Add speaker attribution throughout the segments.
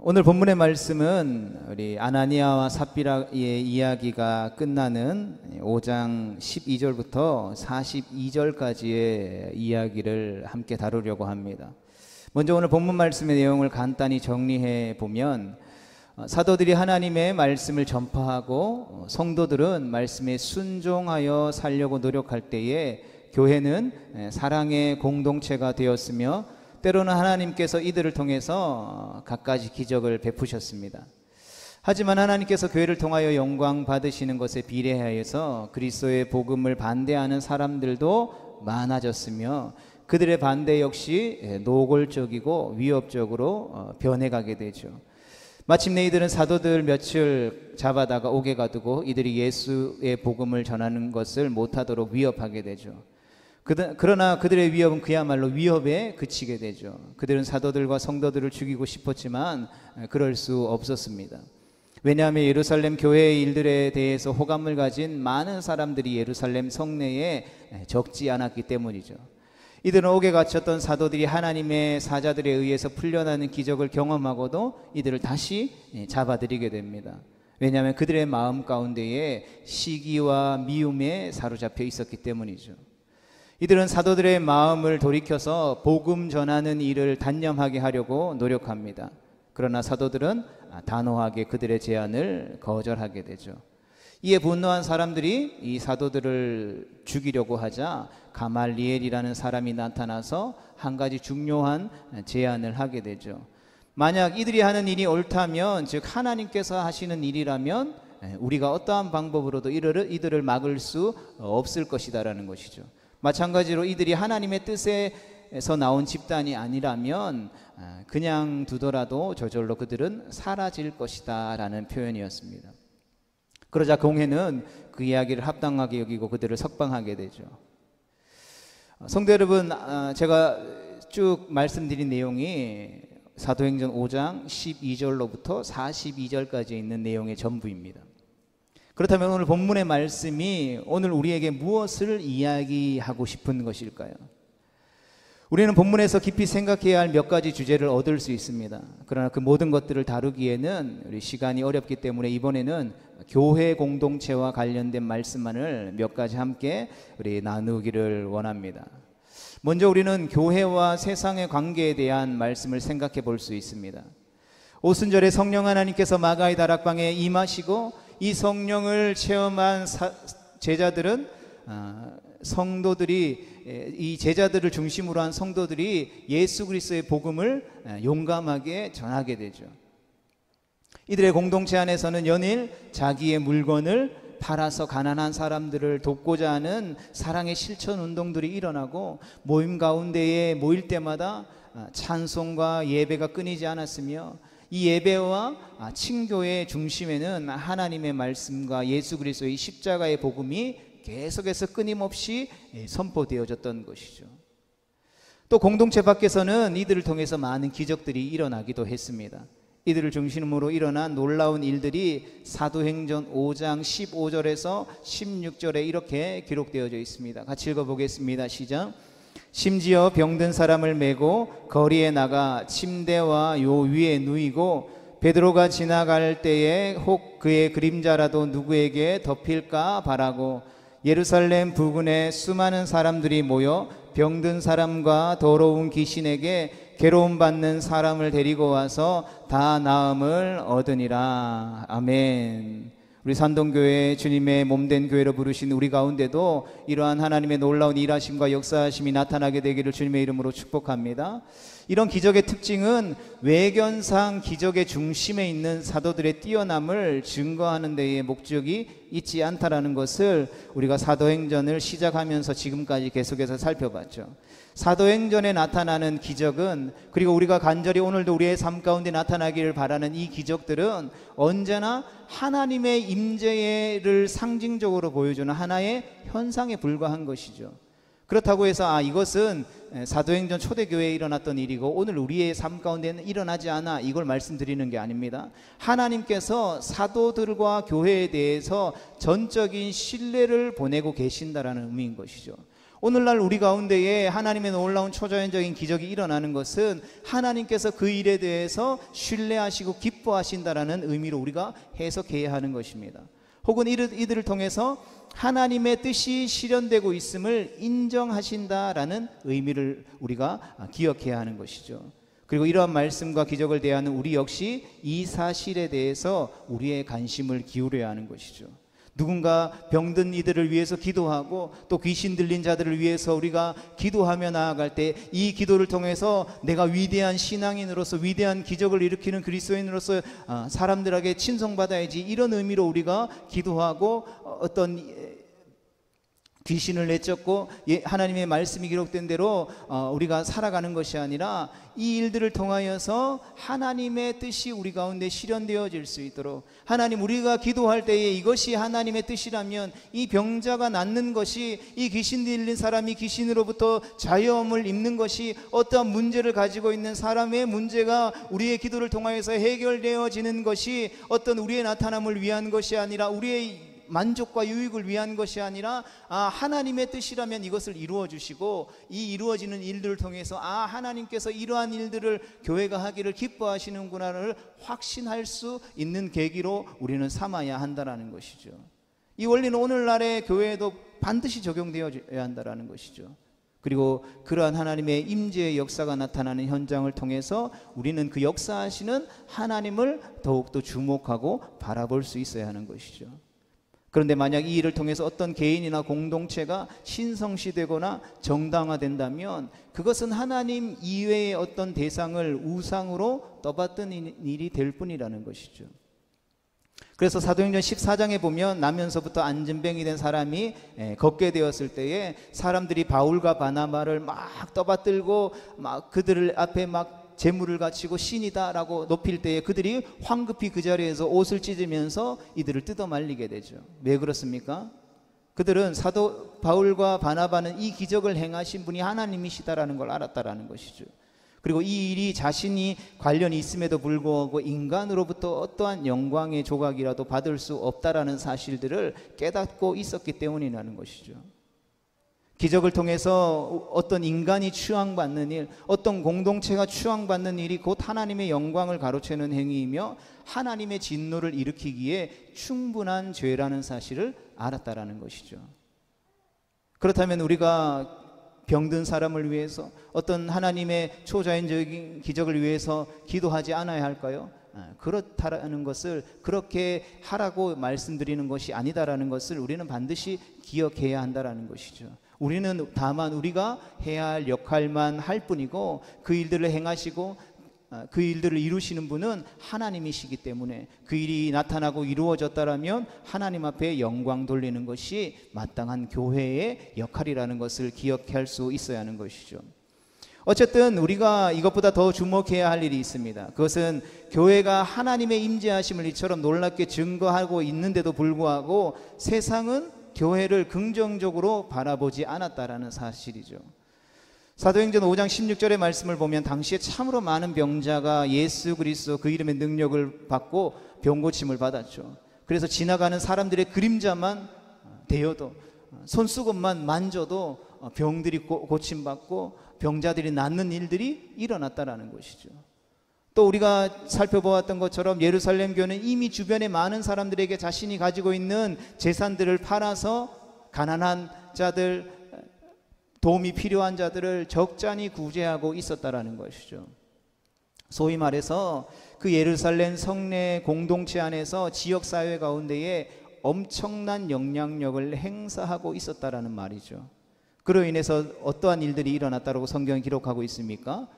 Speaker 1: 오늘 본문의 말씀은 우리 아나니아와 삽비라의 이야기가 끝나는 5장 12절부터 42절까지의 이야기를 함께 다루려고 합니다. 먼저 오늘 본문 말씀의 내용을 간단히 정리해 보면, 사도들이 하나님의 말씀을 전파하고 성도들은 말씀에 순종하여 살려고 노력할 때에 교회는 사랑의 공동체가 되었으며, 때로는 하나님께서 이들을 통해서 갖가지 기적을 베푸셨습니다. 하지만 하나님께서 교회를 통하여 영광 받으시는 것에 비례하여서 그리스도의 복음을 반대하는 사람들도 많아졌으며, 그들의 반대 역시 노골적이고 위협적으로 변해가게 되죠. 마침내 이들은 사도들 며칠 잡아다가 옥에 가두고 이들이 예수의 복음을 전하는 것을 못하도록 위협하게 되죠. 그러나 그들의 위협은 그야말로 위협에 그치게 되죠. 그들은 사도들과 성도들을 죽이고 싶었지만 그럴 수 없었습니다. 왜냐하면 예루살렘 교회의 일들에 대해서 호감을 가진 많은 사람들이 예루살렘 성내에 적지 않았기 때문이죠. 이들은 옥에 갇혔던 사도들이 하나님의 사자들에 의해서 풀려나는 기적을 경험하고도 이들을 다시 잡아들이게 됩니다. 왜냐하면 그들의 마음 가운데에 시기와 미움에 사로잡혀 있었기 때문이죠. 이들은 사도들의 마음을 돌이켜서 복음 전하는 일을 단념하게 하려고 노력합니다. 그러나 사도들은 단호하게 그들의 제안을 거절하게 되죠. 이에 분노한 사람들이 이 사도들을 죽이려고 하자 가말리엘이라는 사람이 나타나서 한 가지 중요한 제안을 하게 되죠. 만약 이들이 하는 일이 옳다면, 즉 하나님께서 하시는 일이라면 우리가 어떠한 방법으로도 이들을 막을 수 없을 것이다라는 것이죠. 마찬가지로 이들이 하나님의 뜻에서 나온 집단이 아니라면 그냥 두더라도 저절로 그들은 사라질 것이다 라는 표현이었습니다. 그러자 공회는 그 이야기를 합당하게 여기고 그들을 석방하게 되죠. 성도 여러분, 제가 쭉 말씀드린 내용이 사도행전 5장 12절로부터 42절까지 있는 내용의 전부입니다. 그렇다면 오늘 본문의 말씀이 오늘 우리에게 무엇을 이야기하고 싶은 것일까요? 우리는 본문에서 깊이 생각해야 할 몇 가지 주제를 얻을 수 있습니다. 그러나 그 모든 것들을 다루기에는 우리 시간이 어렵기 때문에 이번에는 교회 공동체와 관련된 말씀만을 몇 가지 함께 우리 나누기를 원합니다. 먼저 우리는 교회와 세상의 관계에 대한 말씀을 생각해 볼 수 있습니다. 오순절에 성령 하나님께서 마가의 다락방에 임하시고 이 성령을 체험한 제자들은 성도들이, 이 제자들을 중심으로 한 성도들이 예수 그리스도의 복음을 용감하게 전하게 되죠. 이들의 공동체 안에서는 연일 자기의 물건을 팔아서 가난한 사람들을 돕고자 하는 사랑의 실천 운동들이 일어나고, 모임 가운데에 모일 때마다 찬송과 예배가 끊이지 않았으며, 이 예배와 친교의 중심에는 하나님의 말씀과 예수 그리스도의 십자가의 복음이 계속해서 끊임없이 선포되어졌던 것이죠. 또 공동체 밖에서는 이들을 통해서 많은 기적들이 일어나기도 했습니다. 이들을 중심으로 일어난 놀라운 일들이 사도행전 5장 15절에서 16절에 이렇게 기록되어져 있습니다. 같이 읽어보겠습니다. 시작. 심지어 병든 사람을 메고 거리에 나가 침대와 요 위에 누이고, 베드로가 지나갈 때에 혹 그의 그림자라도 누구에게 덮일까 바라고, 예루살렘 부근에 수많은 사람들이 모여 병든 사람과 더러운 귀신에게 괴로움 받는 사람을 데리고 와서 다 나음을 얻으니라. 아멘. 우리 산동교회 주님의 몸된 교회로 부르신 우리 가운데도 이러한 하나님의 놀라운 일하심과 역사하심이 나타나게 되기를 주님의 이름으로 축복합니다. 이런 기적의 특징은 외견상 기적의 중심에 있는 사도들의 뛰어남을 증거하는 데에 목적이 있지 않다라는 것을 우리가 사도행전을 시작하면서 지금까지 계속해서 살펴봤죠. 사도행전에 나타나는 기적은, 그리고 우리가 간절히 오늘도 우리의 삶 가운데 나타나기를 바라는 이 기적들은 언제나 하나님의 임재를 상징적으로 보여주는 하나의 현상에 불과한 것이죠. 그렇다고 해서 이것은 사도행전 초대교회에 일어났던 일이고 오늘 우리의 삶 가운데는 일어나지 않아, 이걸 말씀드리는 게 아닙니다. 하나님께서 사도들과 교회에 대해서 전적인 신뢰를 보내고 계신다라는 의미인 것이죠. 오늘날 우리 가운데에 하나님의 놀라운 초자연적인 기적이 일어나는 것은 하나님께서 그 일에 대해서 신뢰하시고 기뻐하신다라는 의미로 우리가 해석해야 하는 것입니다. 혹은 이들을 통해서 하나님의 뜻이 실현되고 있음을 인정하신다라는 의미를 우리가 기억해야 하는 것이죠. 그리고 이러한 말씀과 기적을 대하는 우리 역시 이 사실에 대해서 우리의 관심을 기울여야 하는 것이죠. 누군가 병든 이들을 위해서 기도하고 또 귀신 들린 자들을 위해서 우리가 기도하며 나아갈 때 이 기도를 통해서 내가 위대한 신앙인으로서 위대한 기적을 일으키는 그리스도인으로서 사람들에게 칭송받아야지, 이런 의미로 우리가 기도하고 어떤 귀신을 내쫓고 하나님의 말씀이 기록된 대로 우리가 살아가는 것이 아니라 이 일들을 통하여서 하나님의 뜻이 우리 가운데 실현되어질 수 있도록, 하나님, 우리가 기도할 때에 이것이 하나님의 뜻이라면 이 병자가 낫는 것이, 이 귀신 들린 사람이 귀신으로부터 자유함을 입는 것이, 어떠한 문제를 가지고 있는 사람의 문제가 우리의 기도를 통하여서 해결되어지는 것이 어떤 우리의 나타남을 위한 것이 아니라, 우리의 만족과 유익을 위한 것이 아니라 하나님의 뜻이라면 이것을 이루어 주시고, 이 이루어지는 일들을 통해서 하나님께서 이러한 일들을 교회가 하기를 기뻐하시는구나를 확신할 수 있는 계기로 우리는 삼아야 한다는 것이죠. 이 원리는 오늘날의 교회에도 반드시 적용되어야 한다는 것이죠. 그리고 그러한 하나님의 임재의 역사가 나타나는 현장을 통해서 우리는 그 역사하시는 하나님을 더욱더 주목하고 바라볼 수 있어야 하는 것이죠. 그런데 만약 이 일을 통해서 어떤 개인이나 공동체가 신성시되거나 정당화된다면 그것은 하나님 이외의 어떤 대상을 우상으로 떠받든 일이 될 뿐이라는 것이죠. 그래서 사도행전 14장에 보면 나면서부터 안진뱅이 된 사람이 걷게 되었을 때에 사람들이 바울과 바나바를 막 떠받들고 막 그들 앞에 막 재물을 바치고 신이다라고 높일 때에 그들이 황급히 그 자리에서 옷을 찢으면서 이들을 뜯어 말리게 되죠. 왜 그렇습니까? 그들은 사도 바울과 바나바는 이 기적을 행하신 분이 하나님이시다라는 걸 알았다라는 것이죠. 그리고 이 일이 자신이 관련이 있음에도 불구하고 인간으로부터 어떠한 영광의 조각이라도 받을 수 없다라는 사실들을 깨닫고 있었기 때문이라는 것이죠. 기적을 통해서 어떤 인간이 추앙받는 일, 어떤 공동체가 추앙받는 일이 곧 하나님의 영광을 가로채는 행위이며 하나님의 진노를 일으키기에 충분한 죄라는 사실을 알았다라는 것이죠. 그렇다면 우리가 병든 사람을 위해서 어떤 하나님의 초자연적인 기적을 위해서 기도하지 않아야 할까요? 그렇다라는 것을, 그렇게 하라고 말씀드리는 것이 아니다라는 것을 우리는 반드시 기억해야 한다라는 것이죠. 우리는 다만 우리가 해야 할 역할만 할 뿐이고 그 일들을 행하시고 그 일들을 이루시는 분은 하나님이시기 때문에 그 일이 나타나고 이루어졌다라면 하나님 앞에 영광 돌리는 것이 마땅한 교회의 역할이라는 것을 기억할 수 있어야 하는 것이죠. 어쨌든 우리가 이것보다 더 주목해야 할 일이 있습니다. 그것은 교회가 하나님의 임재하심을 이처럼 놀랍게 증거하고 있는데도 불구하고 세상은 교회를 긍정적으로 바라보지 않았다라는 사실이죠. 사도행전 5장 16절의 말씀을 보면 당시에 참으로 많은 병자가 예수 그리스도 그 이름의 능력을 받고 병고침을 받았죠. 그래서 지나가는 사람들의 그림자만 대여도, 손수건만 만져도 병들이 고침받고 병자들이 낫는 일들이 일어났다라는 것이죠. 또 우리가 살펴보았던 것처럼 예루살렘 교회는 이미 주변에 많은 사람들에게 자신이 가지고 있는 재산들을 팔아서 가난한 자들, 도움이 필요한 자들을 적잖이 구제하고 있었다라는 것이죠. 소위 말해서 그 예루살렘 성내 공동체 안에서 지역사회 가운데에 엄청난 영향력을 행사하고 있었다라는 말이죠. 그로 인해서 어떠한 일들이 일어났다고 성경이 기록하고 있습니까?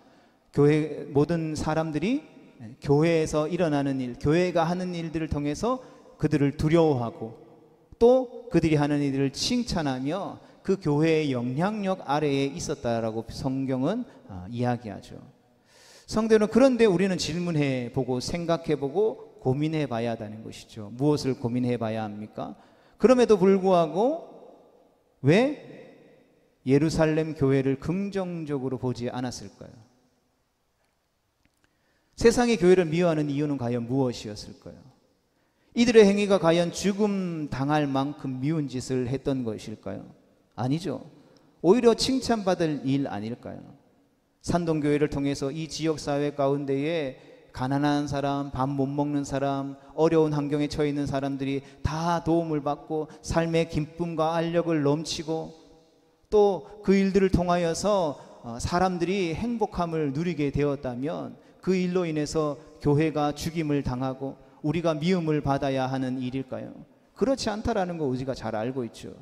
Speaker 1: 교회 모든 사람들이 교회에서 일어나는 일, 교회가 하는 일들을 통해서 그들을 두려워하고 또 그들이 하는 일들을 칭찬하며 그 교회의 영향력 아래에 있었다라고 성경은 이야기하죠. 성도는 그런데 우리는 질문해 보고 생각해 보고 고민해 봐야 한다는 것이죠. 무엇을 고민해 봐야 합니까? 그럼에도 불구하고 왜 예루살렘 교회를 긍정적으로 보지 않았을까요? 세상의 교회를 미워하는 이유는 과연 무엇이었을까요? 이들의 행위가 과연 죽음 당할 만큼 미운 짓을 했던 것일까요? 아니죠. 오히려 칭찬받을 일 아닐까요? 산동교회를 통해서 이 지역사회 가운데에 가난한 사람, 밥 못 먹는 사람, 어려운 환경에 처해 있는 사람들이 다 도움을 받고 삶의 기쁨과 알력을 넘치고 또 그 일들을 통하여서 사람들이 행복함을 누리게 되었다면 그 일로 인해서 교회가 죽임을 당하고 우리가 미움을 받아야 하는 일일까요? 그렇지 않다라는 거 우리가 잘 알고 있죠.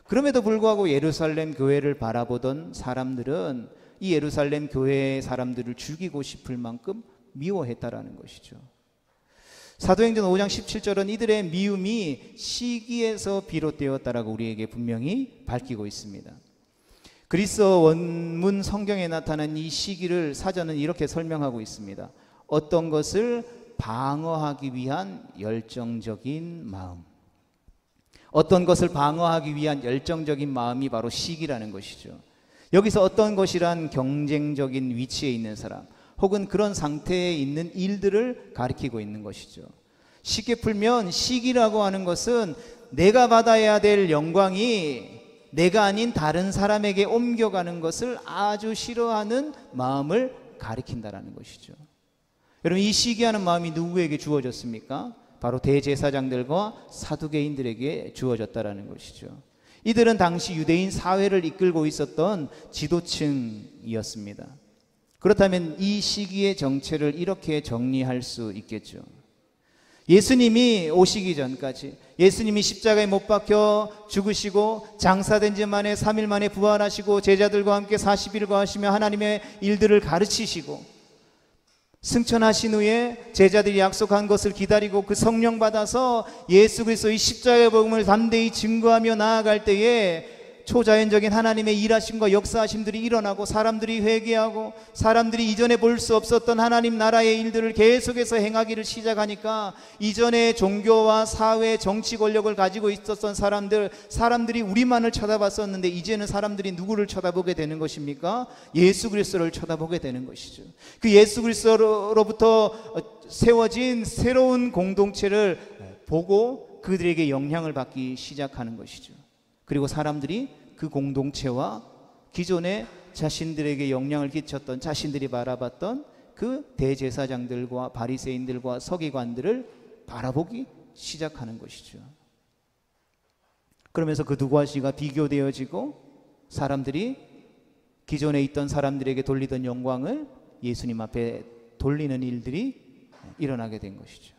Speaker 1: 그럼에도 불구하고 예루살렘 교회를 바라보던 사람들은 이 예루살렘 교회의 사람들을 죽이고 싶을 만큼 미워했다라는 것이죠. 사도행전 5장 17절은 이들의 미움이 시기에서 비롯되었다라고 우리에게 분명히 밝히고 있습니다. 그리스어 원문 성경에 나타난 이 시기를 사전은 이렇게 설명하고 있습니다. 어떤 것을 방어하기 위한 열정적인 마음. 어떤 것을 방어하기 위한 열정적인 마음이 바로 시기라는 것이죠. 여기서 어떤 것이란 경쟁적인 위치에 있는 사람 혹은 그런 상태에 있는 일들을 가리키고 있는 것이죠. 쉽게 풀면 시기라고 하는 것은 내가 받아야 될 영광이 내가 아닌 다른 사람에게 옮겨가는 것을 아주 싫어하는 마음을 가리킨다라는 것이죠. 여러분, 이 시기하는 마음이 누구에게 주어졌습니까? 바로 대제사장들과 사두개인들에게 주어졌다라는 것이죠. 이들은 당시 유대인 사회를 이끌고 있었던 지도층이었습니다. 그렇다면 이 시기의 정체를 이렇게 정리할 수 있겠죠. 예수님이 오시기 전까지, 예수님이 십자가에 못 박혀 죽으시고 장사된 지 만에 3일 만에 부활하시고 제자들과 함께 40일을 거하시며 하나님의 일들을 가르치시고 승천하신 후에 제자들이 약속한 것을 기다리고 그 성령 받아서 예수 그리스도의 십자가의 복음을 담대히 증거하며 나아갈 때에 초자연적인 하나님의 일하심과 역사하심들이 일어나고 사람들이 회개하고 사람들이 이전에 볼 수 없었던 하나님 나라의 일들을 계속해서 행하기를 시작하니까 이전에 종교와 사회, 정치 권력을 가지고 있었던 사람들이 우리만을 쳐다봤었는데 이제는 사람들이 누구를 쳐다보게 되는 것입니까? 예수 그리스도를 쳐다보게 되는 것이죠. 그 예수 그리스도로부터 세워진 새로운 공동체를 보고 그들에게 영향을 받기 시작하는 것이죠. 그리고 사람들이 그 공동체와 기존에 자신들에게 영향을 끼쳤던, 자신들이 바라봤던 그 대제사장들과 바리새인들과 서기관들을 바라보기 시작하는 것이죠. 그러면서 그 두 가지가 비교되어지고 사람들이 기존에 있던 사람들에게 돌리던 영광을 예수님 앞에 돌리는 일들이 일어나게 된 것이죠.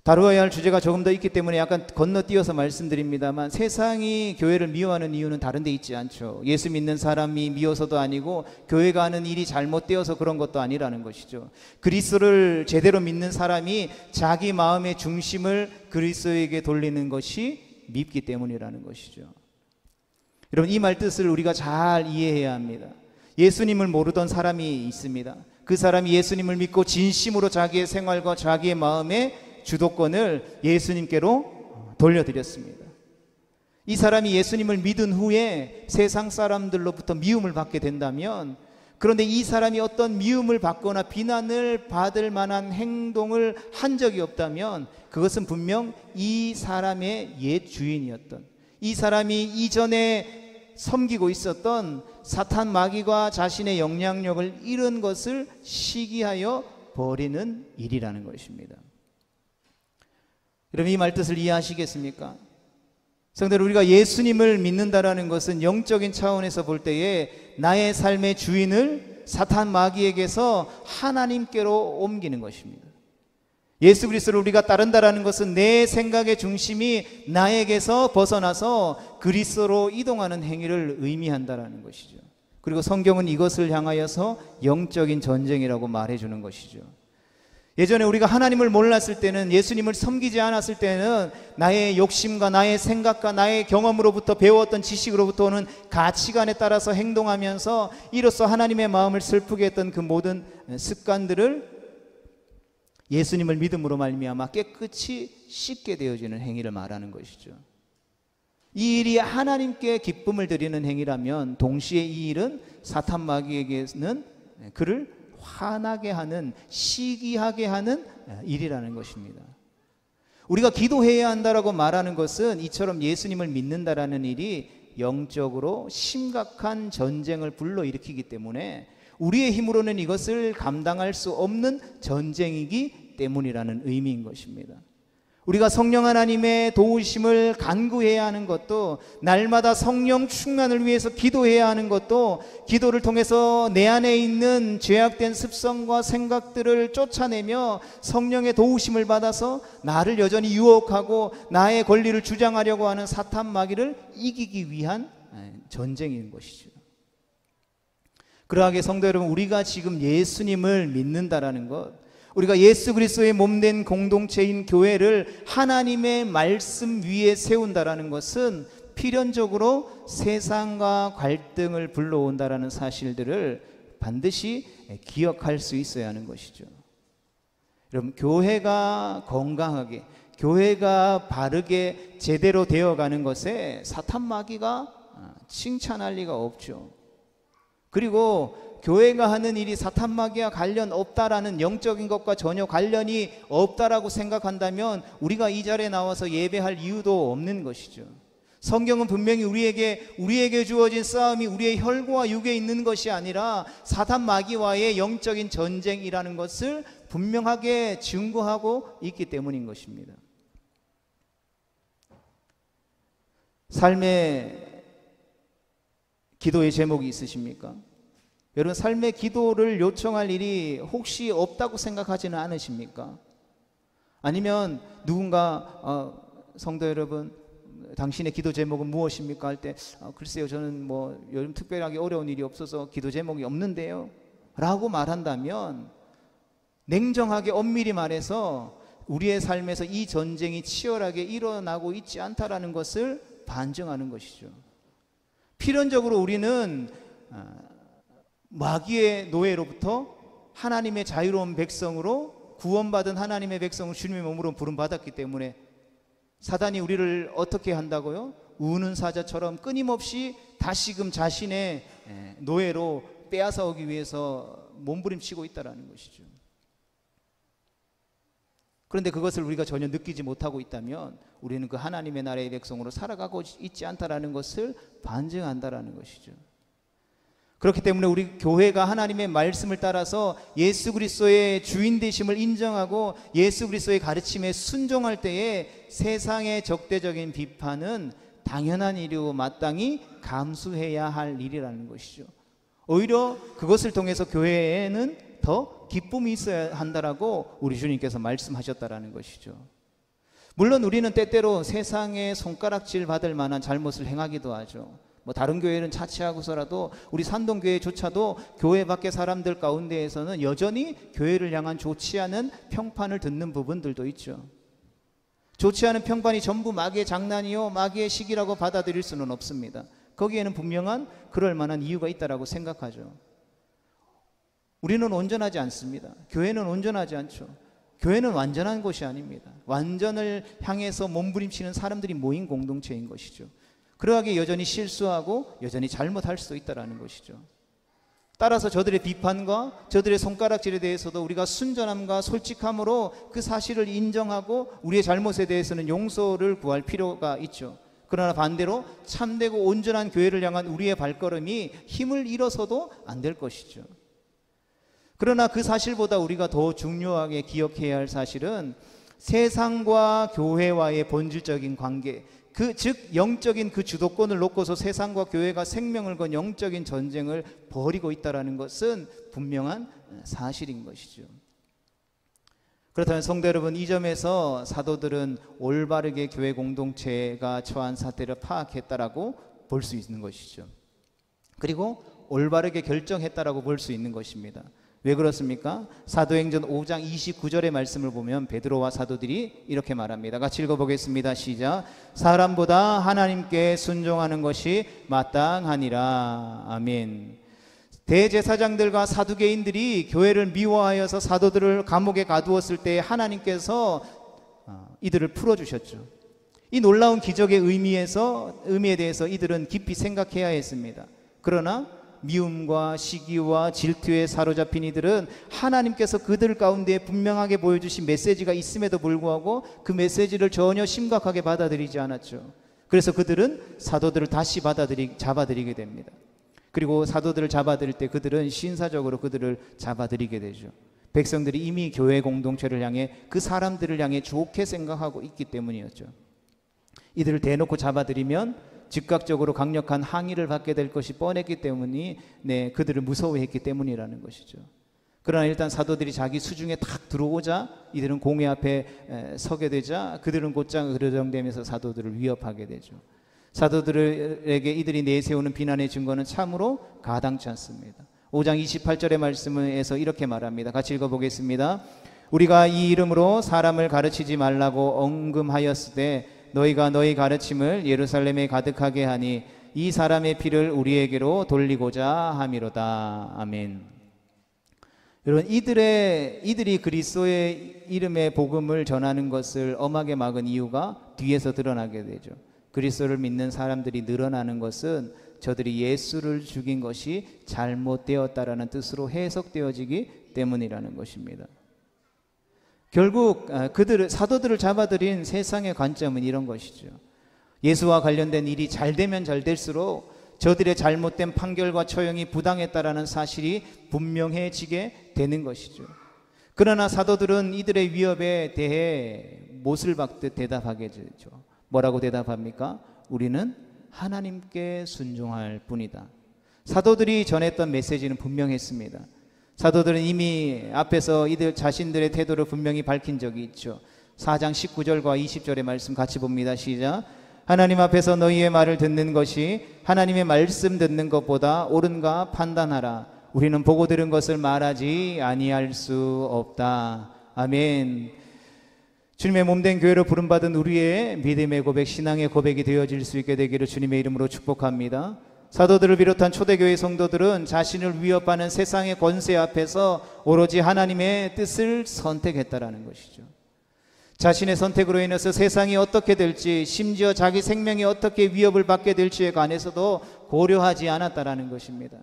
Speaker 1: 다루어야 할 주제가 조금 더 있기 때문에 약간 건너뛰어서 말씀드립니다만, 세상이 교회를 미워하는 이유는 다른 데 있지 않죠. 예수 믿는 사람이 미워서도 아니고 교회가 하는 일이 잘못되어서 그런 것도 아니라는 것이죠. 그리스도를 제대로 믿는 사람이 자기 마음의 중심을 그리스도에게 돌리는 것이 밉기 때문이라는 것이죠. 여러분, 이 말뜻을 우리가 잘 이해해야 합니다. 예수님을 모르던 사람이 있습니다. 그 사람이 예수님을 믿고 진심으로 자기의 생활과 자기의 마음의 주도권을 예수님께로 돌려드렸습니다. 이 사람이 예수님을 믿은 후에 세상 사람들로부터 미움을 받게 된다면, 그런데 이 사람이 어떤 미움을 받거나 비난을 받을 만한 행동을 한 적이 없다면 그것은 분명 이 사람의 옛 주인이었던, 이 사람이 이전에 섬기고 있었던 사탄 마귀가 자신의 영향력을 잃은 것을 시기하여 버리는 일이라는 것입니다. 여러분, 이 말뜻을 이해하시겠습니까? 성도들, 우리가 예수님을 믿는다라는 것은 영적인 차원에서 볼 때에 나의 삶의 주인을 사탄 마귀에게서 하나님께로 옮기는 것입니다. 예수 그리스도를 우리가 따른다라는 것은 내 생각의 중심이 나에게서 벗어나서 그리스도로 이동하는 행위를 의미한다라는 것이죠. 그리고 성경은 이것을 향하여서 영적인 전쟁이라고 말해주는 것이죠. 예전에 우리가 하나님을 몰랐을 때는, 예수님을 섬기지 않았을 때는 나의 욕심과 나의 생각과 나의 경험으로부터 배웠던 지식으로부터 오는 가치관에 따라서 행동하면서 이로써 하나님의 마음을 슬프게 했던 그 모든 습관들을 예수님을 믿음으로 말미암아 깨끗이 씻게 되어지는 행위를 말하는 것이죠. 이 일이 하나님께 기쁨을 드리는 행위라면 동시에 이 일은 사탄 마귀에게는 그를 화나게 하는, 시기하게 하는 일이라는 것입니다. 우리가 기도해야 한다라고 말하는 것은 이처럼 예수님을 믿는다라는 일이 영적으로 심각한 전쟁을 불러일으키기 때문에 우리의 힘으로는 이것을 감당할 수 없는 전쟁이기 때문이라는 의미인 것입니다. 우리가 성령 하나님의 도우심을 간구해야 하는 것도, 날마다 성령 충만을 위해서 기도해야 하는 것도, 기도를 통해서 내 안에 있는 죄악된 습성과 생각들을 쫓아내며 성령의 도우심을 받아서 나를 여전히 유혹하고 나의 권리를 주장하려고 하는 사탄 마귀를 이기기 위한 전쟁인 것이죠. 그러하게 성도 여러분, 우리가 지금 예수님을 믿는다라는 것, 우리가 예수 그리스도의 몸된 공동체인 교회를 하나님의 말씀 위에 세운다라는 것은 필연적으로 세상과 갈등을 불러온다라는 사실들을 반드시 기억할 수 있어야 하는 것이죠. 여러분, 교회가 건강하게, 교회가 바르게 제대로 되어가는 것에 사탄 마귀가 칭찬할 리가 없죠. 그리고 교회가 하는 일이 사탄 마귀와 관련 없다라는, 영적인 것과 전혀 관련이 없다라고 생각한다면 우리가 이 자리에 나와서 예배할 이유도 없는 것이죠. 성경은 분명히 우리에게 주어진 싸움이 우리의 혈과 육에 있는 것이 아니라 사탄 마귀와의 영적인 전쟁이라는 것을 분명하게 증거하고 있기 때문인 것입니다. 삶의 기도의 제목이 있으십니까? 여러분, 삶의 기도를 요청할 일이 혹시 없다고 생각하지는 않으십니까? 아니면 누군가 성도 여러분, 당신의 기도 제목은 무엇입니까? 할 때 글쎄요, 저는 뭐 요즘 특별하게 어려운 일이 없어서 기도 제목이 없는데요 라고 말한다면, 냉정하게 엄밀히 말해서 우리의 삶에서 이 전쟁이 치열하게 일어나고 있지 않다라는 것을 반증하는 것이죠. 필연적으로 우리는 마귀의 노예로부터 하나님의 자유로운 백성으로, 구원받은 하나님의 백성을 주님의 몸으로 부름받았기 때문에 사단이 우리를 어떻게 한다고요? 우는 사자처럼 끊임없이 다시금 자신의 노예로 빼앗아오기 위해서 몸부림치고 있다는 것이죠. 그런데 그것을 우리가 전혀 느끼지 못하고 있다면 우리는 그 하나님의 나라의 백성으로 살아가고 있지 않다라는 것을 반증한다라는 것이죠. 그렇기 때문에 우리 교회가 하나님의 말씀을 따라서 예수 그리스도의 주인 되심을 인정하고 예수 그리스도의 가르침에 순종할 때에 세상의 적대적인 비판은 당연한 일이고 마땅히 감수해야 할 일이라는 것이죠. 오히려 그것을 통해서 교회에는 더 기쁨이 있어야 한다라고 우리 주님께서 말씀하셨다라는 것이죠. 물론 우리는 때때로 세상의 손가락질 받을 만한 잘못을 행하기도 하죠. 뭐 다른 교회는 차치하고서라도 우리 산동교회조차도 교회 밖의 사람들 가운데에서는 여전히 교회를 향한 좋지 않은 평판을 듣는 부분들도 있죠. 좋지 않은 평판이 전부 마귀의 장난이요, 마귀의 시기라고 받아들일 수는 없습니다. 거기에는 분명한 그럴 만한 이유가 있다라고 생각하죠. 우리는 온전하지 않습니다. 교회는 온전하지 않죠. 교회는 완전한 곳이 아닙니다. 완전을 향해서 몸부림치는 사람들이 모인 공동체인 것이죠. 그러하게 여전히 실수하고 여전히 잘못할 수도 있다는 것이죠. 따라서 저들의 비판과 저들의 손가락질에 대해서도 우리가 순전함과 솔직함으로 그 사실을 인정하고 우리의 잘못에 대해서는 용서를 구할 필요가 있죠. 그러나 반대로 참되고 온전한 교회를 향한 우리의 발걸음이 힘을 잃어서도 안 될 것이죠. 그러나 그 사실보다 우리가 더 중요하게 기억해야 할 사실은 세상과 교회와의 본질적인 관계, 즉 영적인 그 주도권을 놓고서 세상과 교회가 생명을 건 영적인 전쟁을 벌이고 있다는 것은 분명한 사실인 것이죠. 그렇다면 성도 여러분, 이 점에서 사도들은 올바르게 교회 공동체가 처한 사태를 파악했다라고 볼 수 있는 것이죠. 그리고 올바르게 결정했다라고 볼 수 있는 것입니다. 왜 그렇습니까? 사도행전 5장 29절의 말씀을 보면 베드로와 사도들이 이렇게 말합니다. 같이 읽어보겠습니다. 시작. 사람보다 하나님께 순종하는 것이 마땅하니라. 아멘. 대제사장들과 사두개인들이 교회를 미워하여서 사도들을 감옥에 가두었을 때 하나님께서 이들을 풀어주셨죠. 이 놀라운 기적의 의미에 대해서 이들은 깊이 생각해야 했습니다. 그러나 미움과 시기와 질투에 사로잡힌 이들은 하나님께서 그들 가운데 분명하게 보여주신 메시지가 있음에도 불구하고 그 메시지를 전혀 심각하게 받아들이지 않았죠. 그래서 그들은 사도들을 다시 잡아들이게 됩니다. 그리고 사도들을 잡아들일 때 그들은 신사적으로 그들을 잡아들이게 되죠. 백성들이 이미 교회 공동체를 향해, 그 사람들을 향해 좋게 생각하고 있기 때문이었죠. 이들을 대놓고 잡아들이면 즉각적으로 강력한 항의를 받게 될 것이 뻔했기 때문이, 그들을 무서워했기 때문이라는 것이죠. 그러나 일단 사도들이 자기 수중에 탁 들어오자 이들은 공회 앞에 서게 되자 그들은 곧장 그르정되면서 사도들을 위협하게 되죠. 사도들에게 이들이 내세우는 비난의 증거는 참으로 가당치 않습니다. 5장 28절의 말씀에서 이렇게 말합니다. 같이 읽어보겠습니다. 우리가 이 이름으로 사람을 가르치지 말라고 언금하였을 때 너희가 너희 가르침을 예루살렘에 가득하게 하니 이 사람의 피를 우리에게로 돌리고자 함이로다. 아멘. 여러분, 이들이 그리스도의 이름의 복음을 전하는 것을 엄하게 막은 이유가 뒤에서 드러나게 되죠. 그리스도를 믿는 사람들이 늘어나는 것은 저들이 예수를 죽인 것이 잘못되었다라는 뜻으로 해석되어지기 때문이라는 것입니다. 결국 사도들을 잡아들인 세상의 관점은 이런 것이죠. 예수와 관련된 일이 잘 되면 잘 될수록 저들의 잘못된 판결과 처형이 부당했다라는 사실이 분명해지게 되는 것이죠. 그러나 사도들은 이들의 위협에 대해 못을 박듯 대답하게 되죠. 뭐라고 대답합니까? 우리는 하나님께 순종할 뿐이다. 사도들이 전했던 메시지는 분명했습니다. 사도들은 이미 앞에서 이들 자신들의 태도를 분명히 밝힌 적이 있죠. 4장 19절과 20절의 말씀 같이 봅니다. 시작. 하나님 앞에서 너희의 말을 듣는 것이 하나님의 말씀 듣는 것보다 옳은가 판단하라. 우리는 보고 들은 것을 말하지 아니할 수 없다. 아멘. 주님의 몸된 교회로 부름받은 우리의 믿음의 고백, 신앙의 고백이 되어질 수 있게 되기를 주님의 이름으로 축복합니다. 사도들을 비롯한 초대교회 성도들은 자신을 위협하는 세상의 권세 앞에서 오로지 하나님의 뜻을 선택했다라는 것이죠. 자신의 선택으로 인해서 세상이 어떻게 될지, 심지어 자기 생명이 어떻게 위협을 받게 될지에 관해서도 고려하지 않았다라는 것입니다.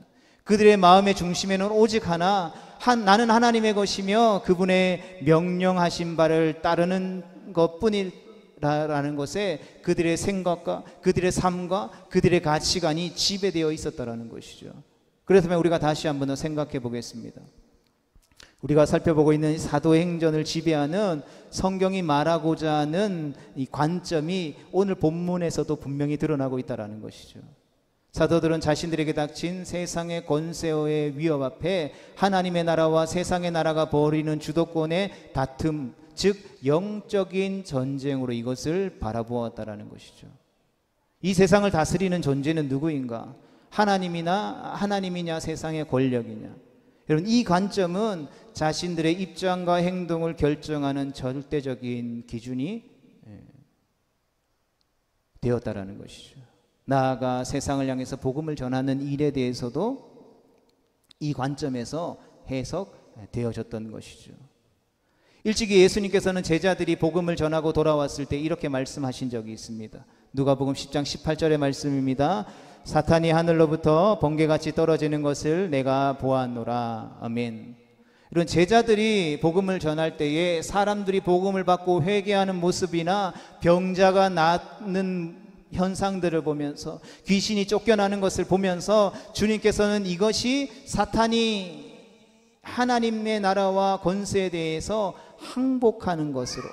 Speaker 1: 그들의 마음의 중심에는 오직 하나, 나는 하나님의 것이며 그분의 명령하신 바를 따르는 것뿐이라는 것에 그들의 생각과 그들의 삶과 그들의 가치관이 지배되어 있었다라는 것이죠. 그렇다면 우리가 다시 한번 더 생각해 보겠습니다. 우리가 살펴보고 있는 사도행전을 지배하는 성경이 말하고자 하는 이 관점이 오늘 본문에서도 분명히 드러나고 있다는 것이죠. 사도들은 자신들에게 닥친 세상의 권세의 위협 앞에 하나님의 나라와 세상의 나라가 벌이는 주도권의 다툼, 즉 영적인 전쟁으로 이것을 바라보았다는 것이죠. 이 세상을 다스리는 존재는 누구인가? 하나님이냐 세상의 권력이냐? 여러분, 이 관점은 자신들의 입장과 행동을 결정하는 절대적인 기준이 되었다라는 것이죠. 나아가 세상을 향해서 복음을 전하는 일에 대해서도 이 관점에서 해석되어졌던 것이죠. 일찍이 예수님께서는 제자들이 복음을 전하고 돌아왔을 때 이렇게 말씀하신 적이 있습니다. 누가복음 10장 18절의 말씀입니다. 사탄이 하늘로부터 번개같이 떨어지는 것을 내가 보았노라. 아멘. 이런 제자들이 복음을 전할 때에 사람들이 복음을 받고 회개하는 모습이나 병자가 낫는 현상들을 보면서, 귀신이 쫓겨나는 것을 보면서 주님께서는 이것이 사탄이 하나님의 나라와 권세에 대해서 항복하는 것으로,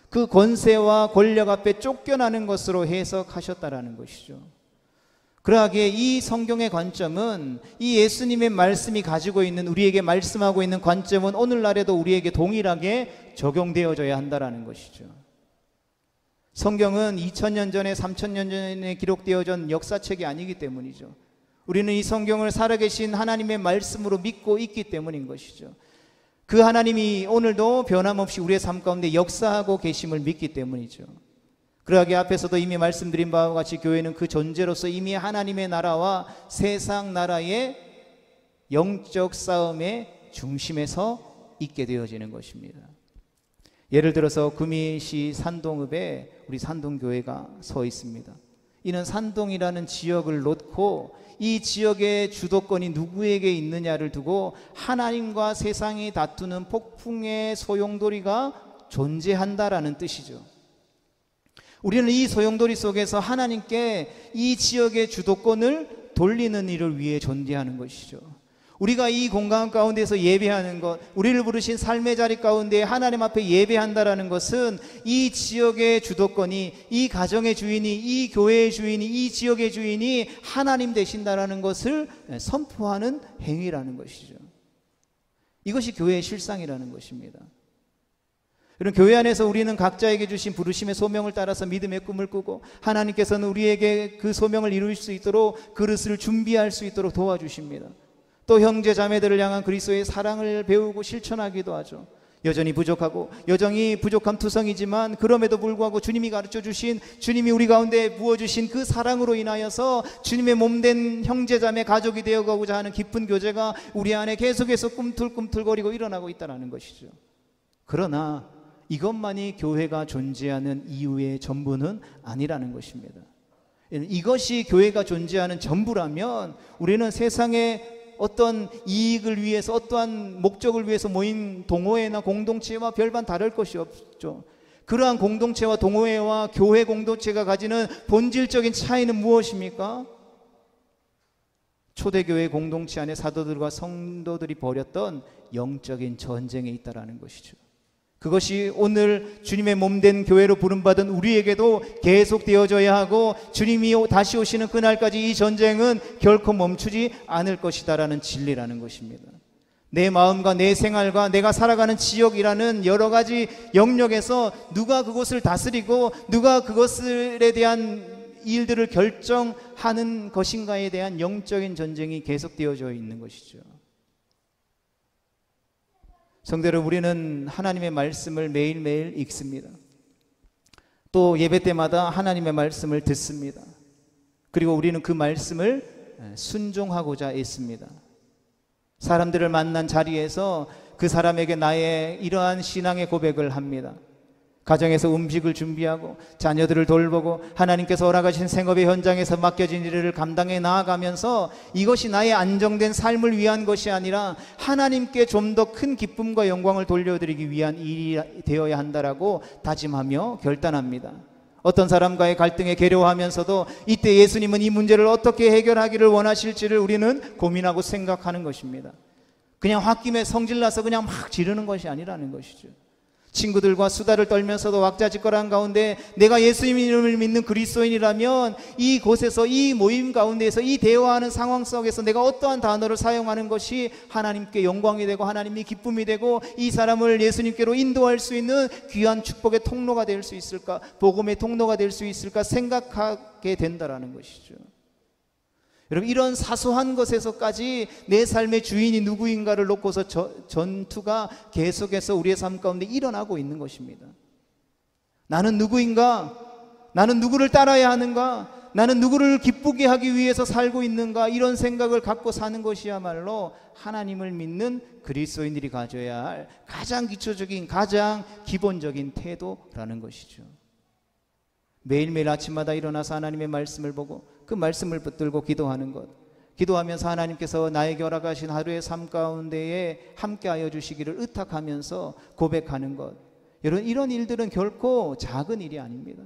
Speaker 1: 그 권세와 권력 앞에 쫓겨나는 것으로 해석하셨다라는 것이죠. 그러하기에 이 성경의 관점은, 이 예수님의 말씀이 가지고 있는, 우리에게 말씀하고 있는 관점은 오늘날에도 우리에게 동일하게 적용되어져야 한다라는 것이죠. 성경은 2000년 전에 3000년 전에 기록되어진 역사책이 아니기 때문이죠. 우리는 이 성경을 살아계신 하나님의 말씀으로 믿고 있기 때문인 것이죠. 그 하나님이 오늘도 변함없이 우리의 삶 가운데 역사하고 계심을 믿기 때문이죠. 그러하기에 앞에서도 이미 말씀드린 바와 같이 교회는 그 존재로서 이미 하나님의 나라와 세상 나라의 영적 싸움의 중심에서 있게 되어지는 것입니다. 예를 들어서 구미시 산동읍에 우리 산동교회가 서 있습니다. 이는 산동이라는 지역을 놓고 이 지역의 주도권이 누구에게 있느냐를 두고 하나님과 세상이 다투는 폭풍의 소용돌이가 존재한다라는 뜻이죠. 우리는 이 소용돌이 속에서 하나님께 이 지역의 주도권을 돌리는 일을 위해 존재하는 것이죠. 우리가 이 공간 가운데서 예배하는 것, 우리를 부르신 삶의 자리 가운데 하나님 앞에 예배한다라는 것은 이 지역의 주도권이, 이 가정의 주인이, 이 교회의 주인이, 이 지역의 주인이 하나님 되신다라는 것을 선포하는 행위라는 것이죠. 이것이 교회의 실상이라는 것입니다. 이런 교회 안에서 우리는 각자에게 주신 부르심의 소명을 따라서 믿음의 꿈을 꾸고, 하나님께서는 우리에게 그 소명을 이룰 수 있도록 그릇을 준비할 수 있도록 도와주십니다. 또 형제 자매들을 향한 그리스도의 사랑을 배우고 실천하기도 하죠. 여전히 부족하고 여전히 부족한 투성이지만 그럼에도 불구하고 주님이 가르쳐 주신, 주님이 우리 가운데 부어주신 그 사랑으로 인하여서 주님의 몸된 형제 자매 가족이 되어가고자 하는 깊은 교제가 우리 안에 계속해서 꿈틀꿈틀거리고 일어나고 있다는 것이죠. 그러나 이것만이 교회가 존재하는 이유의 전부는 아니라는 것입니다. 이것이 교회가 존재하는 전부라면 우리는 세상에 어떤 이익을 위해서, 어떠한 목적을 위해서 모인 동호회나 공동체와 별반 다를 것이 없죠. 그러한 공동체와 동호회와 교회 공동체가 가지는 본질적인 차이는 무엇입니까? 초대교회 공동체 안에 사도들과 성도들이 벌였던 영적인 전쟁에 있다라는 것이죠. 그것이 오늘 주님의 몸된 교회로 부름받은 우리에게도 계속 되어져야 하고, 주님이 다시 오시는 그날까지 이 전쟁은 결코 멈추지 않을 것이다라는 진리라는 것입니다. 내 마음과 내 생활과 내가 살아가는 지역이라는 여러 가지 영역에서 누가 그것을 다스리고 누가 그것에 대한 일들을 결정하는 것인가에 대한 영적인 전쟁이 계속되어져 있는 것이죠. 성도 여러분, 우리는 하나님의 말씀을 매일매일 읽습니다. 또 예배 때마다 하나님의 말씀을 듣습니다. 그리고 우리는 그 말씀을 순종하고자 애씁니다. 사람들을 만난 자리에서 그 사람에게 나의 이러한 신앙의 고백을 합니다. 가정에서 음식을 준비하고 자녀들을 돌보고 하나님께서 허락하신 생업의 현장에서 맡겨진 일을 감당해 나아가면서 이것이 나의 안정된 삶을 위한 것이 아니라 하나님께 좀 더 큰 기쁨과 영광을 돌려드리기 위한 일이 되어야 한다라고 다짐하며 결단합니다. 어떤 사람과의 갈등에 계려하면서도 이때 예수님은 이 문제를 어떻게 해결하기를 원하실지를 우리는 고민하고 생각하는 것입니다. 그냥 홧김에 성질나서 그냥 막 지르는 것이 아니라는 것이죠. 친구들과 수다를 떨면서도 왁자지껄한 가운데 내가 예수님을 믿는 그리스도인이라면 이곳에서, 이 모임 가운데에서, 이 대화하는 상황 속에서 내가 어떠한 단어를 사용하는 것이 하나님께 영광이 되고 하나님이 기쁨이 되고 이 사람을 예수님께로 인도할 수 있는 귀한 축복의 통로가 될 수 있을까, 복음의 통로가 될 수 있을까 생각하게 된다라는 것이죠. 여러분, 이런 사소한 것에서까지 내 삶의 주인이 누구인가를 놓고서 전투가 계속해서 우리의 삶 가운데 일어나고 있는 것입니다. 나는 누구인가? 나는 누구를 따라야 하는가? 나는 누구를 기쁘게 하기 위해서 살고 있는가? 이런 생각을 갖고 사는 것이야말로 하나님을 믿는 그리스도인들이 가져야 할 가장 기초적인, 가장 기본적인 태도라는 것이죠. 매일매일 아침마다 일어나서 하나님의 말씀을 보고 그 말씀을 붙들고 기도하는 것, 기도하면서 하나님께서 나에게 허락하신 하루의 삶 가운데에 함께하여 주시기를 의탁하면서 고백하는 것, 이런 일들은 결코 작은 일이 아닙니다.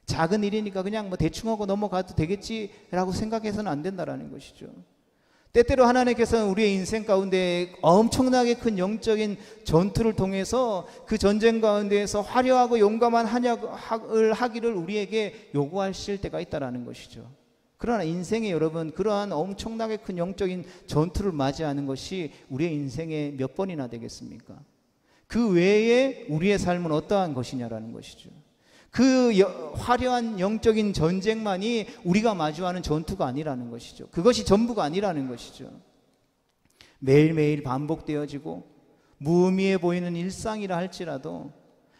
Speaker 1: 작은 일이니까 그냥 뭐 대충 하고 넘어가도 되겠지라고 생각해서는 안 된다라는 것이죠. 때때로 하나님께서는 우리의 인생 가운데 엄청나게 큰 영적인 전투를 통해서 그 전쟁 가운데에서 화려하고 용감한 한약을 하기를 우리에게 요구하실 때가 있다는 것이죠. 그러나 인생에 여러분, 그러한 엄청나게 큰 영적인 전투를 맞이하는 것이 우리의 인생에 몇 번이나 되겠습니까? 그 외에 우리의 삶은 어떠한 것이냐라는 것이죠. 그 화려한 영적인 전쟁만이 우리가 마주하는 전투가 아니라는 것이죠. 그것이 전부가 아니라는 것이죠. 매일매일 반복되어지고 무의미해 보이는 일상이라 할지라도,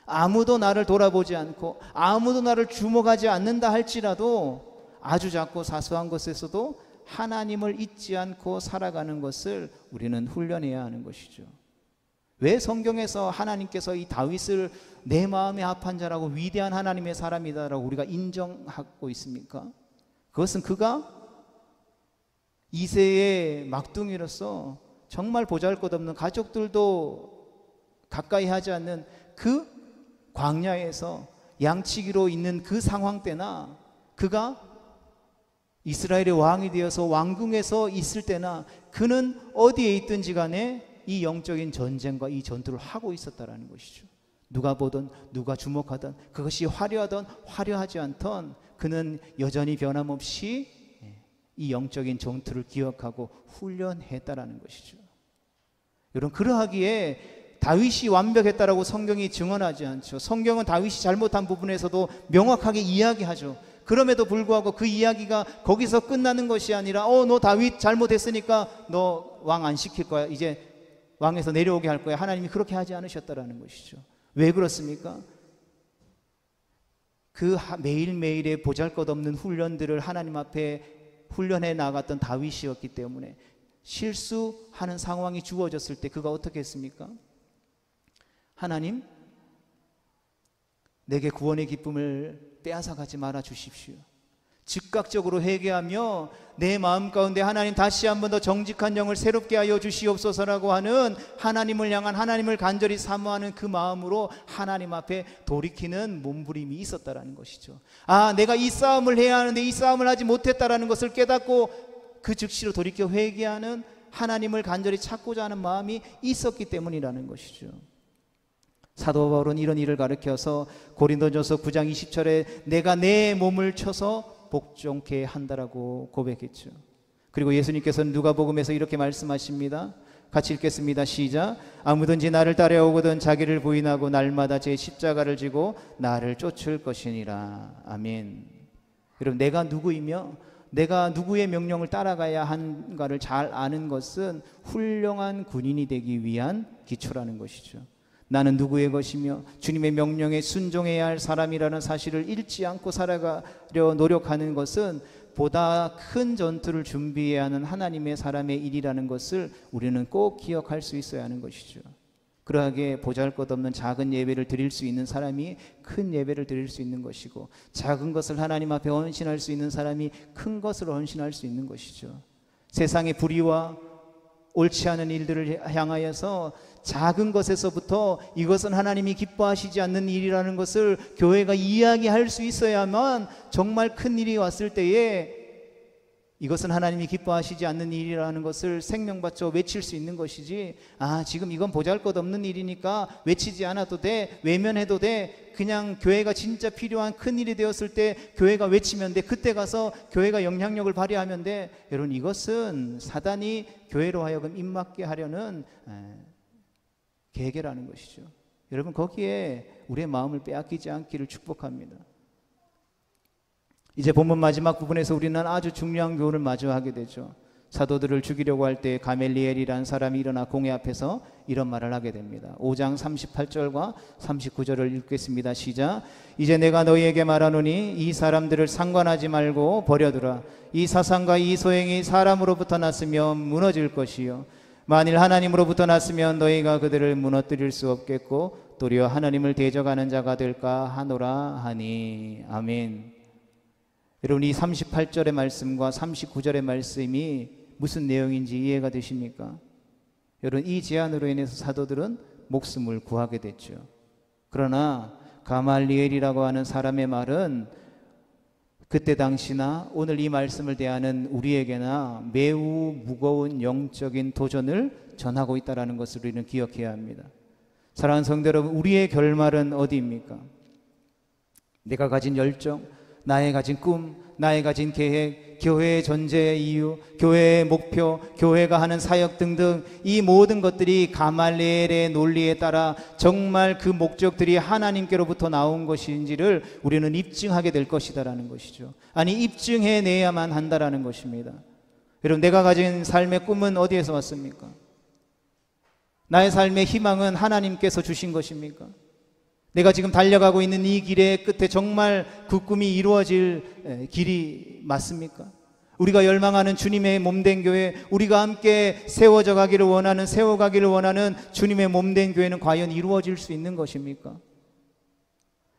Speaker 1: 아무도 나를 돌아보지 않고 아무도 나를 주목하지 않는다 할지라도 아주 작고 사소한 것에서도 하나님을 잊지 않고 살아가는 것을 우리는 훈련해야 하는 것이죠. 왜 성경에서 하나님께서 이 다윗을 내 마음에 합한 자라고 위대한 하나님의 사람이다라고 우리가 인정하고 있습니까? 그것은 그가 이새의 막둥이로서 정말 보잘것없는, 가족들도 가까이 하지 않는 그 광야에서 양치기로 있는 그 상황 때나 그가 이스라엘의 왕이 되어서 왕궁에서 있을 때나 그는 어디에 있든지 간에 이 영적인 전쟁과 이 전투를 하고 있었다라는 것이죠. 누가 보든 누가 주목하든 그것이 화려하든 화려하지 않든 그는 여전히 변함없이 이 영적인 전투를 기억하고 훈련했다라는 것이죠. 여러분, 그러하기에 다윗이 완벽했다라고 성경이 증언하지 않죠. 성경은 다윗이 잘못한 부분에서도 명확하게 이야기하죠. 그럼에도 불구하고 그 이야기가 거기서 끝나는 것이 아니라 너 다윗 잘못했으니까 너 왕 안 시킬 거야, 이제 왕에서 내려오게 할 거야. 하나님이 그렇게 하지 않으셨다라는 것이죠. 왜 그렇습니까? 그 매일매일의 보잘것없는 훈련들을 하나님 앞에 훈련해 나갔던 다윗이었기 때문에 실수하는 상황이 주어졌을 때 그가 어떻게 했습니까? 하나님, 내게 구원의 기쁨을 빼앗아가지 말아 주십시오. 즉각적으로 회개하며 내 마음 가운데 하나님 다시 한번 더 정직한 영을 새롭게 하여 주시옵소서라고 하는 하나님을 향한, 하나님을 간절히 사모하는 그 마음으로 하나님 앞에 돌이키는 몸부림이 있었다라는 것이죠. 내가 이 싸움을 해야 하는데 이 싸움을 하지 못했다라는 것을 깨닫고 그 즉시로 돌이켜 회개하는, 하나님을 간절히 찾고자 하는 마음이 있었기 때문이라는 것이죠. 사도 바울은 이런 일을 가르쳐서 고린도전서 9장 20절에 내가 내 몸을 쳐서 복종케 한다라고 고백했죠. 그리고 예수님께서는 누가복음에서 이렇게 말씀하십니다. 같이 읽겠습니다. 시작. 아무든지 나를 따라오거든 자기를 부인하고 날마다 제 십자가를 지고 나를 쫓을 것이니라. 아멘. 여러분, 내가 누구이며 내가 누구의 명령을 따라가야 한가를 잘 아는 것은 훌륭한 군인이 되기 위한 기초라는 것이죠. 나는 누구의 것이며 주님의 명령에 순종해야 할 사람이라는 사실을 잃지 않고 살아가려 노력하는 것은 보다 큰 전투를 준비해야 하는 하나님의 사람의 일이라는 것을 우리는 꼭 기억할 수 있어야 하는 것이죠. 그러하게 보잘것없는 작은 예배를 드릴 수 있는 사람이 큰 예배를 드릴 수 있는 것이고, 작은 것을 하나님 앞에 헌신할 수 있는 사람이 큰 것을 헌신할 수 있는 것이죠. 세상의 불의와 옳지 않은 일들을 향하여서 작은 것에서부터 이것은 하나님이 기뻐하시지 않는 일이라는 것을 교회가 이야기할 수 있어야만 정말 큰 일이 왔을 때에 이것은 하나님이 기뻐하시지 않는 일이라는 것을 생명받쳐 외칠 수 있는 것이지, 지금 이건 보잘것없는 일이니까 외치지 않아도 돼, 외면해도 돼, 그냥 교회가 진짜 필요한 큰 일이 되었을 때 교회가 외치면 돼, 그때 가서 교회가 영향력을 발휘하면 돼. 여러분, 이것은 사단이 교회로 하여금 입맞게 하려는 계계라는 것이죠. 여러분, 거기에 우리의 마음을 빼앗기지 않기를 축복합니다. 이제 본문 마지막 부분에서 우리는 아주 중요한 교훈을 마주하게 되죠. 사도들을 죽이려고 할 때 가멜리엘이라는 사람이 일어나 공회 앞에서 이런 말을 하게 됩니다. 5장 38절과 39절을 읽겠습니다. 시작. 이제 내가 너희에게 말하노니 이 사람들을 상관하지 말고 버려두라. 이 사상과 이 소행이 사람으로부터 났으면 무너질 것이요, 만일 하나님으로부터 났으면 너희가 그들을 무너뜨릴 수 없겠고 도리어 하나님을 대적하는 자가 될까 하노라 하니. 아멘. 여러분, 이 38절의 말씀과 39절의 말씀이 무슨 내용인지 이해가 되십니까? 여러분, 이 제안으로 인해서 사도들은 목숨을 구하게 됐죠. 그러나 가말리엘이라고 하는 사람의 말은 그때 당시나 오늘 이 말씀을 대하는 우리에게나 매우 무거운 영적인 도전을 전하고 있다는 것을 우리는 기억해야 합니다. 사랑하는 성도 여러분, 우리의 결말은 어디입니까? 내가 가진 열정, 나의 가진 꿈, 나의 가진 계획, 교회의 존재의 이유, 교회의 목표, 교회가 하는 사역 등등, 이 모든 것들이 가말리엘의 논리에 따라 정말 그 목적들이 하나님께로부터 나온 것인지를 우리는 입증하게 될 것이다라는 것이죠. 아니, 입증해내야만 한다라는 것입니다. 여러분, 내가 가진 삶의 꿈은 어디에서 왔습니까? 나의 삶의 희망은 하나님께서 주신 것입니까? 내가 지금 달려가고 있는 이 길의 끝에 정말 그 꿈이 이루어질 길이 맞습니까? 우리가 열망하는 주님의 몸된 교회, 우리가 함께 세워가기를 원하는 주님의 몸된 교회는 과연 이루어질 수 있는 것입니까?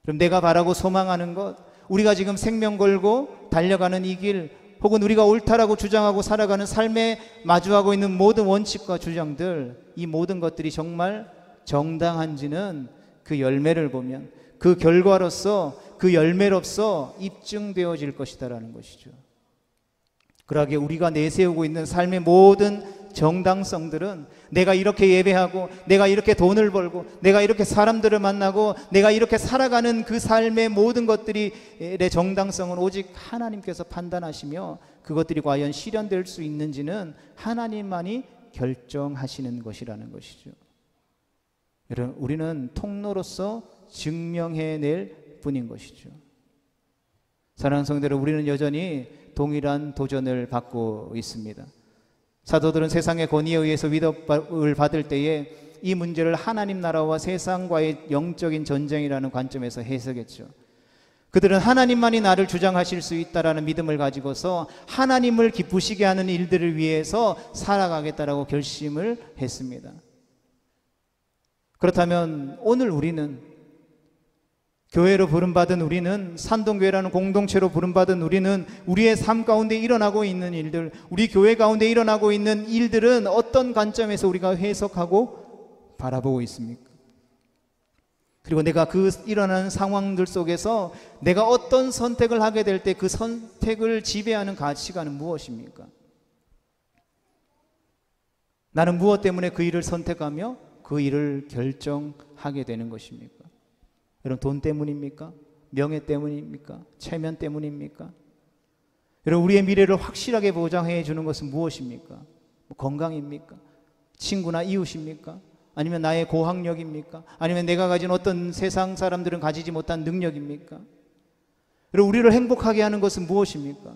Speaker 1: 그럼 내가 바라고 소망하는 것, 우리가 지금 생명 걸고 달려가는 이 길, 혹은 우리가 옳다라고 주장하고 살아가는 삶에 마주하고 있는 모든 원칙과 주장들, 이 모든 것들이 정말 정당한지는 그 열매를 보면, 그 결과로서 그 열매로서 입증되어질 것이다라는 것이죠. 그러하게 우리가 내세우고 있는 삶의 모든 정당성들은 내가 이렇게 예배하고 내가 이렇게 돈을 벌고 내가 이렇게 사람들을 만나고 내가 이렇게 살아가는 그 삶의 모든 것들이 내 정당성은 오직 하나님께서 판단하시며 그것들이 과연 실현될 수 있는지는 하나님만이 결정하시는 것이라는 것이죠. 여러분, 우리는 통로로서 증명해낼 뿐인 것이죠. 사랑하는 성도들, 우리는 여전히 동일한 도전을 받고 있습니다. 사도들은 세상의 권위에 의해서 위협을 받을 때에 이 문제를 하나님 나라와 세상과의 영적인 전쟁이라는 관점에서 해석했죠. 그들은 하나님만이 나를 주장하실 수 있다라는 믿음을 가지고서 하나님을 기쁘시게 하는 일들을 위해서 살아가겠다라고 결심을 했습니다. 그렇다면 오늘 우리는, 교회로 부름받은 우리는, 산동교회라는 공동체로 부름받은 우리는 우리의 삶 가운데 일어나고 있는 일들, 우리 교회 가운데 일어나고 있는 일들은 어떤 관점에서 우리가 해석하고 바라보고 있습니까? 그리고 내가 그 일어나는 상황들 속에서 내가 어떤 선택을 하게 될 때 그 선택을 지배하는 가치관은 무엇입니까? 나는 무엇 때문에 그 일을 선택하며 그 일을 결정하게 되는 것입니까? 여러분, 돈 때문입니까? 명예 때문입니까? 체면 때문입니까? 여러분, 우리의 미래를 확실하게 보장해 주는 것은 무엇입니까? 건강입니까? 친구나 이웃입니까? 아니면 나의 고학력입니까? 아니면 내가 가진 어떤 세상 사람들은 가지지 못한 능력입니까? 여러분, 우리를 행복하게 하는 것은 무엇입니까?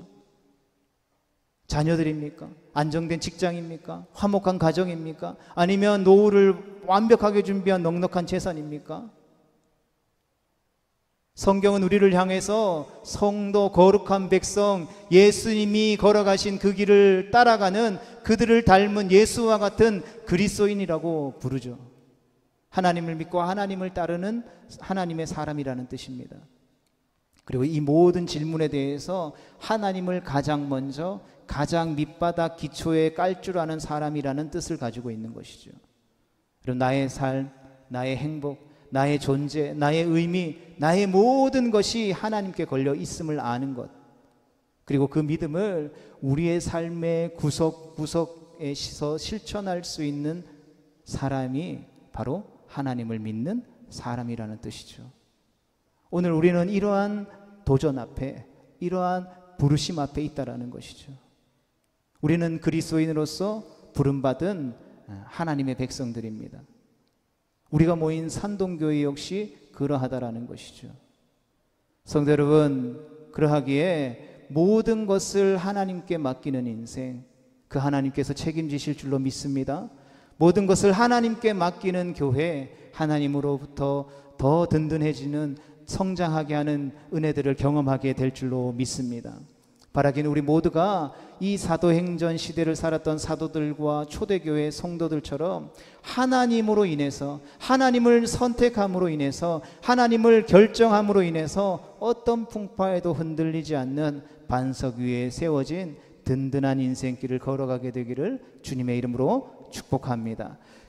Speaker 1: 자녀들입니까? 안정된 직장입니까? 화목한 가정입니까? 아니면 노후를 완벽하게 준비한 넉넉한 재산입니까? 성경은 우리를 향해서 성도, 거룩한 백성, 예수님이 걸어가신 그 길을 따라가는, 그들을 닮은 예수와 같은 그리스도인이라고 부르죠. 하나님을 믿고 하나님을 따르는 하나님의 사람이라는 뜻입니다. 그리고 이 모든 질문에 대해서 하나님을 가장 먼저, 가장 밑바닥 기초에 깔 줄 아는 사람이라는 뜻을 가지고 있는 것이죠. 그리고 나의 삶, 나의 행복, 나의 존재, 나의 의미, 나의 모든 것이 하나님께 걸려 있음을 아는 것, 그리고 그 믿음을 우리의 삶의 구석구석에서 실천할 수 있는 사람이 바로 하나님을 믿는 사람이라는 뜻이죠. 오늘 우리는 이러한 도전 앞에, 이러한 부르심 앞에 있다라는 것이죠. 우리는 그리스도인으로서 부름받은 하나님의 백성들입니다. 우리가 모인 산동교회 역시 그러하다라는 것이죠. 성도 여러분, 그러하기에 모든 것을 하나님께 맡기는 인생, 그 하나님께서 책임지실 줄로 믿습니다. 모든 것을 하나님께 맡기는 교회, 하나님으로부터 더 든든해지는, 성장하게 하는 은혜들을 경험하게 될 줄로 믿습니다. 바라기는 우리 모두가 이 사도행전 시대를 살았던 사도들과 초대교회 성도들처럼 하나님으로 인해서, 하나님을 선택함으로 인해서, 하나님을 결정함으로 인해서 어떤 풍파에도 흔들리지 않는 반석 위에 세워진 든든한 인생길을 걸어가게 되기를 주님의 이름으로 축복합니다.